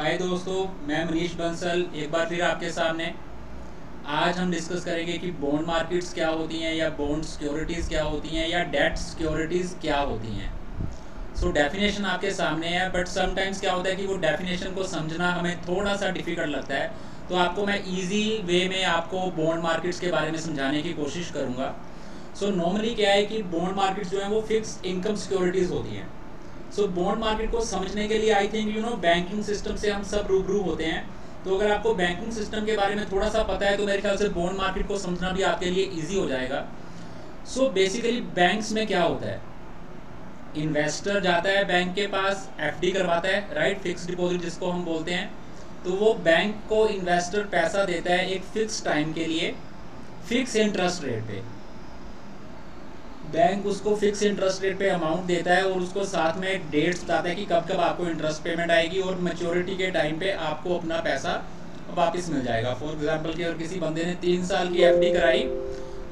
हाय दोस्तों, मैं मनीष बंसल एक बार फिर आपके सामने। आज हम डिस्कस करेंगे कि बॉन्ड मार्केट्स क्या होती हैं या बॉन्ड सिक्योरिटीज़ क्या होती हैं या डेट सिक्योरिटीज़ क्या होती हैं। सो डेफिनेशन आपके सामने है, बट समटाइम्स क्या होता है कि वो डेफिनेशन को समझना हमें थोड़ा सा डिफ़िकल्ट लगता है। तो आपको मैं ईजी वे में आपको बॉन्ड मार्केट्स के बारे में समझाने की कोशिश करूँगा। सो नॉर्मली क्या है कि बॉन्ड मार्केट्स जो हैं वो फिक्स इनकम सिक्योरिटीज़ होती हैं। सो बॉन्ड मार्केट को समझने के लिए आई थिंक बैंकिंग सिस्टम से हम सब रूबरू होते हैं। तो अगर आपको बैंकिंग सिस्टम के बारे में थोड़ा सा पता है तो मेरे ख्याल से बॉन्ड मार्केट को समझना भी आपके लिए इजी हो जाएगा। सो बेसिकली बैंक्स में क्या होता है, इन्वेस्टर जाता है बैंक के पास, एफडी करवाता है, राइट, फिक्स डिपॉजिट जिसको हम बोलते हैं। तो वो बैंक को इन्वेस्टर पैसा देता है एक फिक्स टाइम के लिए, फिक्स इंटरेस्ट रेट पे। बैंक उसको फिक्स इंटरेस्ट रेट पे अमाउंट देता है और उसको साथ में एक डेट्स बताता है कि कब कब आपको इंटरेस्ट पेमेंट आएगी और मैच्योरिटी के टाइम पे आपको अपना पैसा वापस मिल जाएगा। फॉर एग्जांपल कि अगर किसी बंदे ने 3 साल की एफडी कराई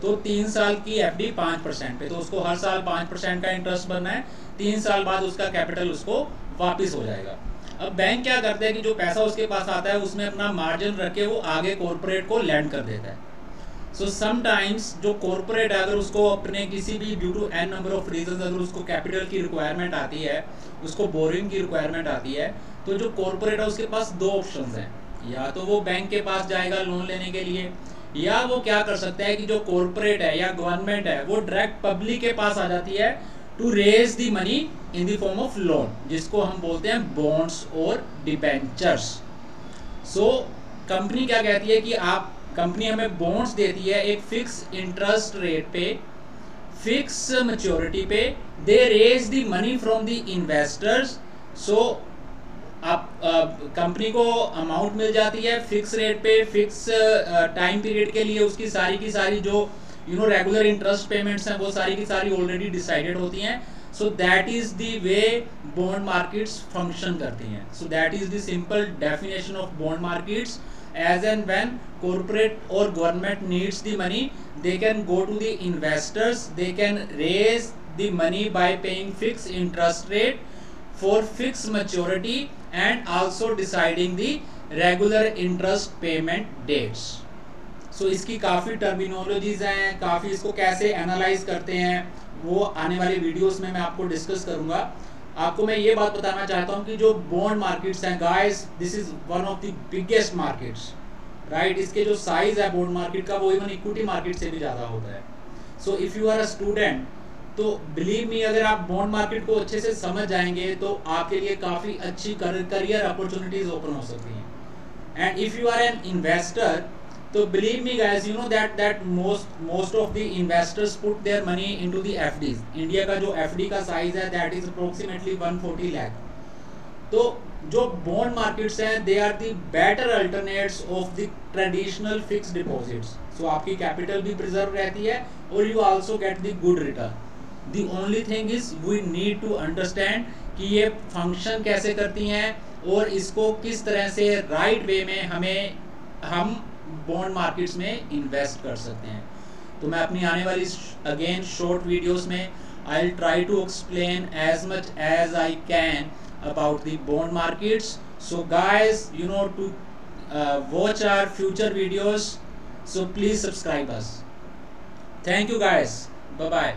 तो 3 साल की एफडी 5% पे, तो उसको हर साल 5% का इंटरेस्ट भरना है। 3 साल बाद उसका कैपिटल उसको वापस हो जाएगा। अब बैंक क्या करता है कि जो पैसा उसके पास आता है उसमें अपना मार्जिन रख के वो आगे कॉर्पोरेट को लैंड कर देता है। सो समटाइम्स जो कॉर्पोरेट है, अगर उसको अपने किसी भी due to an number of reason अगर उसको कैपिटल की रिक्वायरमेंट आती है, उसको बोरिंग की रिक्वायरमेंट आती है, तो जो कॉर्पोरेट है उसके पास 2 ऑप्शंस हैं। या तो वो बैंक के पास जाएगा लोन लेने के लिए, या वो क्या कर सकता है कि जो कॉर्पोरेट है या गवर्नमेंट है वो डायरेक्ट पब्लिक के पास आ जाती है to raise the money in the form of loan, जिसको हम बोलते हैं बॉन्ड्स और डिबेंचर्स। सो कंपनी क्या कहती है कि आप कंपनी हमें बॉन्ड्स देती है एक फिक्स इंटरेस्ट रेट पे, फिक्स मैच्योरिटी पे, they raise the money from the investors. So आप कंपनी को अमाउंट मिल जाती है फिक्स रेट पे, फिक्स टाइम पीरियड के लिए। उसकी सारी की सारी जो रेगुलर इंटरेस्ट पेमेंट्स हैं वो सारी की सारी ऑलरेडी डिसाइडेड होती हैं। So that is the way bond markets function करती हैं। So that is the simple definition of bond markets. As and when corporate or government needs the money, they can go to the investors, they can raise the money by paying fixed interest rate for fixed maturity and also deciding the regular interest payment dates. So इसकी काफ़ी terminologies हैं, काफ़ी इसको कैसे analyse करते हैं वो आने वाले वीडियोस में मैं आपको डिस्कस करूँगा। आपको मैं ये बात बताना चाहता हूँ कि जो बॉन्ड मार्केट्स हैं guys, this is one of the biggest markets, right. इसके जो साइज है बॉन्ड मार्केट का वो इवन इक्विटी मार्केट से भी ज़्यादा होता है। So if you are a student तो बिलीव मी, अगर आप बॉन्ड मार्केट को अच्छे से समझ जाएंगे तो आपके लिए काफ़ी अच्छी करियर अपॉर्चुनिटीज ओपन हो सकती हैं। And if you are an investor तो believe me guys, you know that most of the investors put their money into the FDs. India का जो FD का साइज है that is approximately 140 lakh। तो जो बॉन्ड मार्केट्स हैं they are the better alternates of the traditional fixed deposits. So आपकी capital भी preserve रहती है और you also get the good return. The only thing is we need to understand कि ये फंक्शन कैसे करती हैं और इसको किस तरह से राइट वे में हम बॉन्ड मार्केट्स में इन्वेस्ट कर सकते हैं। तो मैं अपनी आने वाली अगेन शॉर्ट वीडियोस में I will try to explain as much as I can about the bond markets. So guys, to watch our future videos, so please subscribe us. Thank you guys, bye bye.